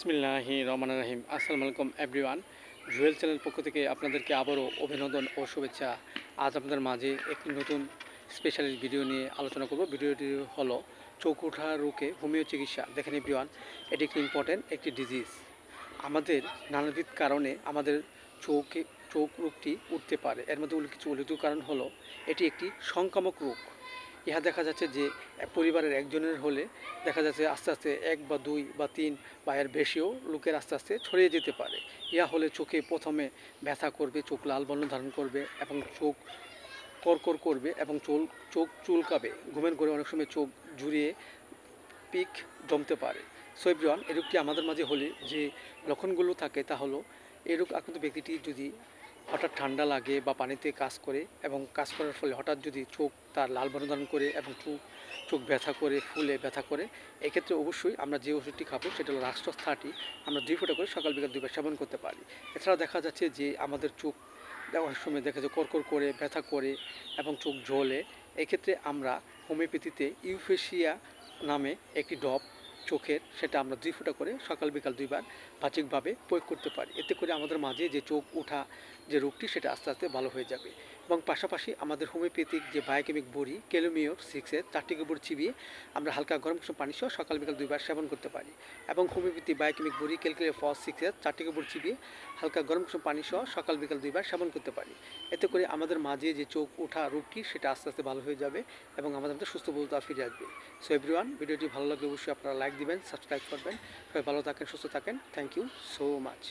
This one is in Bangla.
বিসমিল্লাহির রহমানির রহিম। আসসালামু আলাইকুম এভরিওয়ান। জুয়েল চ্যানেল পক্ষ থেকে আপনাদেরকে আবারও অভিনন্দন ও শুভেচ্ছা। আজ আপনাদের মাঝে একটি নতুন স্পেশালিস্ট ভিডিও নিয়ে আলোচনা করব। ভিডিওটি হলো চোখ ওঠা রোগে হোমিও চিকিৎসা। দেখেন এভরিওয়ান, এটি একটি ইম্পর্টেন্ট একটি ডিজিজ। আমাদের নানাবিধ কারণে আমাদের চোখ রোগটি উঠতে পারে। এর মধ্যে কিছু উল্লেখিত কারণ হলো এটি একটি সংক্রামক রোগ। ইহা দেখা যাচ্ছে যে পরিবারের একজনের হলে দেখা যাচ্ছে আস্তে আস্তে এক বা দুই বা তিন বা এর বেশিও লোকের আস্তে আস্তে ছড়িয়ে যেতে পারে। ইহা হলে চোখে প্রথমে ব্যথা করবে, চোখ লাল বর্ণ ধারণ করবে এবং চোখ করকর করবে এবং চোখ চুলকাবে। ঘুমের ঘরে অনেক সময় চোখ জুড়িয়ে পিক জমতে পারে। সো এভরিওয়ান, এই রোগটি আমাদের মাঝে হলে যে লক্ষণগুলো থাকে তা হলো, এই রোগ আক্রান্ত ব্যক্তিটি যদি হঠাৎ ঠান্ডা লাগে বা পানিতে কাজ করে এবং কাজ করার ফলে হঠাৎ যদি চোখ তার লাল বর্ণ ধারণ করে এবং চোখ ব্যথা করে, ফুলে ব্যথা করে, এক্ষেত্রে অবশ্যই আমরা যে ওষুধটি খাবো সেটা হলো রাক্সটস 30। আমরা 2 ফোঁটা করে সকাল বিকাল 2 বার সেবন করতে পারি। এছাড়া দেখা যাচ্ছে যে আমাদের চোখ দেওয়ার সময় দেখা যায় করকর করে, ব্যথা করে এবং চোখ জ্বলে। এক্ষেত্রে আমরা হোমিওপ্যাথিতে ইউফেসিয়া নামে একটি ড্রপ চোখের, সেটা আমরা 2 ফোঁটা করে সকাল বিকাল 2 বার বাহ্যিকভাবে প্রয়োগ করতে পারি। এতে করে আমাদের মাঝে যে চোখ ওঠা যে রোগটি সেটা আস্তে আস্তে ভালো হয়ে যাবে। এবং পাশাপাশি আমাদের হোমিওপ্যাথিক যে বায়োকেমিক বড়ি ক্যালোমিওর 6-এর 4টি গোবর চিবিয়ে আমরা হালকা গরম কুসুম পানি সহ সকাল বিকাল 2 বার সেবন করতে পারি। এবং হোমিওপ্যাথি বায়োকেমিক বড়ি ক্যালকুলিয়া ফস 6-এর 4টি গোবর চিবিয়ে হালকা গরম কুসুম পানি সহ সকাল বিকাল 2 বার সেবন করতে পারি। এতে করে আমাদের মাঝে যে চোখ ওঠা রোগটি সেটা আস্তে আস্তে ভালো হয়ে যাবে এবং আমাদের মধ্যে সুস্থ বোধতা ফিরে আসবে। সো এভরিওয়ান, ভিডিওটি ভালো লাগলে অবশ্যই আপনারা লাইক দিবেন, সাবস্ক্রাইব করবেন। সবাই ভালো থাকেন, সুস্থ থাকেন। Thank you so much.